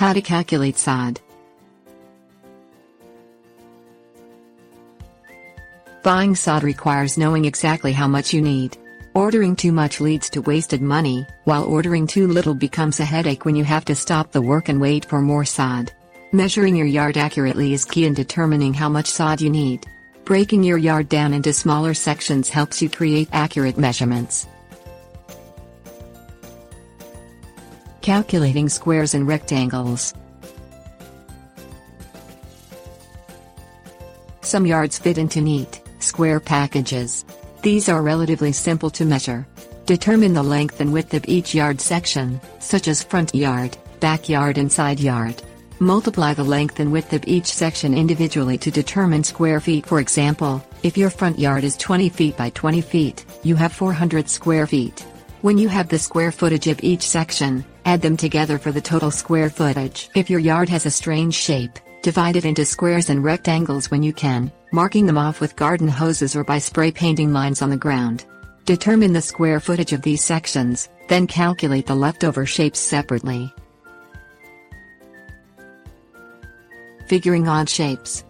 How to calculate sod. Buying sod requires knowing exactly how much you need. Ordering too much leads to wasted money, while ordering too little becomes a headache when you have to stop the work and wait for more sod. Measuring your yard accurately is key in determining how much sod you need. Breaking your yard down into smaller sections helps you create accurate measurements. Calculating squares and rectangles. Some yards fit into neat, square packages. These are relatively simple to measure. Determine the length and width of each yard section, such as front yard, backyard and side yard. Multiply the length and width of each section individually to determine square feet. For example, if your front yard is 20 feet by 20 feet, you have 400 square feet. When you have the square footage of each section, add them together for the total square footage. If your yard has a strange shape, divide it into squares and rectangles when you can, marking them off with garden hoses or by spray painting lines on the ground. Determine the square footage of these sections, then calculate the leftover shapes separately. Figuring odd shapes.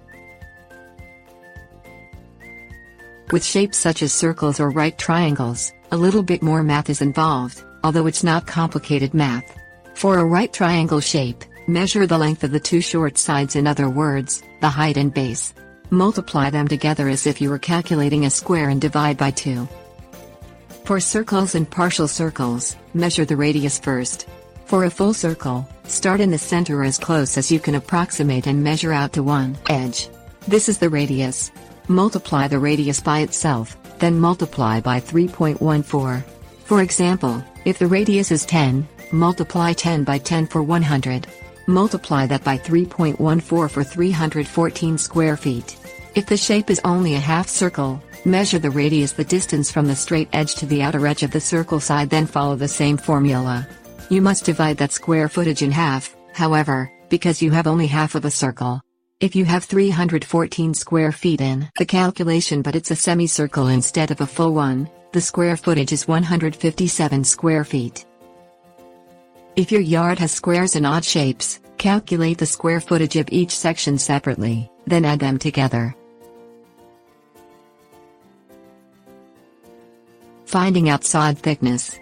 With shapes such as circles or right triangles, a little bit more math is involved, although it's not complicated math. For a right triangle shape, measure the length of the two short sides, in other words, the height and base. Multiply them together as if you were calculating a square and divide by 2. For circles and partial circles, measure the radius first. For a full circle, start in the center or as close as you can approximate and measure out to one edge. This is the radius. Multiply the radius by itself, then multiply by 3.14. For example, if the radius is 10, multiply 10 by 10 for 100. Multiply that by 3.14 for 314 square feet. If the shape is only a half circle, measure the radius, the distance from the straight edge to the outer edge of the circle side, then follow the same formula. You must divide that square footage in half, however, because you have only half of a circle. If you have 314 square feet in the calculation but it's a semicircle instead of a full one, the square footage is 157 square feet. If your yard has squares and odd shapes, calculate the square footage of each section separately, then add them together. Finding out sod thickness.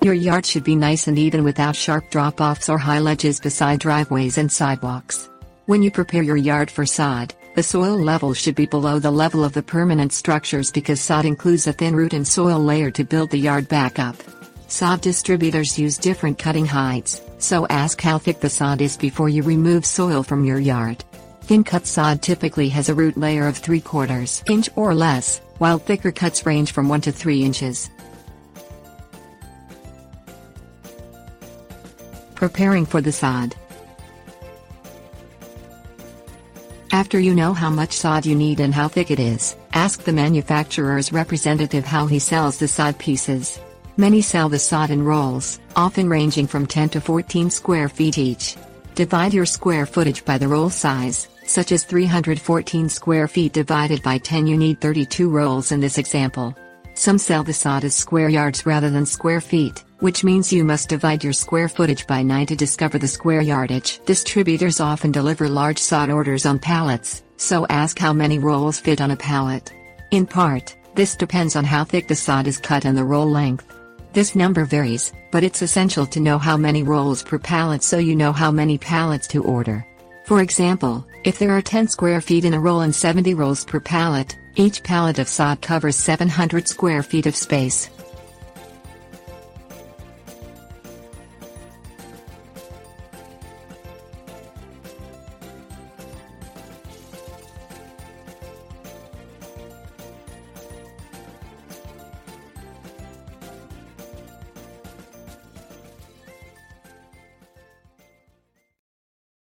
Your yard should be nice and even without sharp drop-offs or high ledges beside driveways and sidewalks. When you prepare your yard for sod, the soil level should be below the level of the permanent structures because sod includes a thin root and soil layer to build the yard back up. Sod distributors use different cutting heights, so ask how thick the sod is before you remove soil from your yard. Thin-cut sod typically has a root layer of 3/4 inch or less, while thicker cuts range from 1 to 3 inches. Preparing for the sod. After you know how much sod you need and how thick it is, ask the manufacturer's representative how he sells the sod pieces. Many sell the sod in rolls, often ranging from 10 to 14 square feet each. Divide your square footage by the roll size, such as 314 square feet divided by 10. You need 32 rolls in this example. Some sell the sod as square yards rather than square feet, which means you must divide your square footage by 9 to discover the square yardage. Distributors often deliver large sod orders on pallets, so ask how many rolls fit on a pallet. In part, this depends on how thick the sod is cut and the roll length. This number varies, but it's essential to know how many rolls per pallet so you know how many pallets to order. For example, if there are 10 square feet in a roll and 70 rolls per pallet, each pallet of sod covers 700 square feet of space.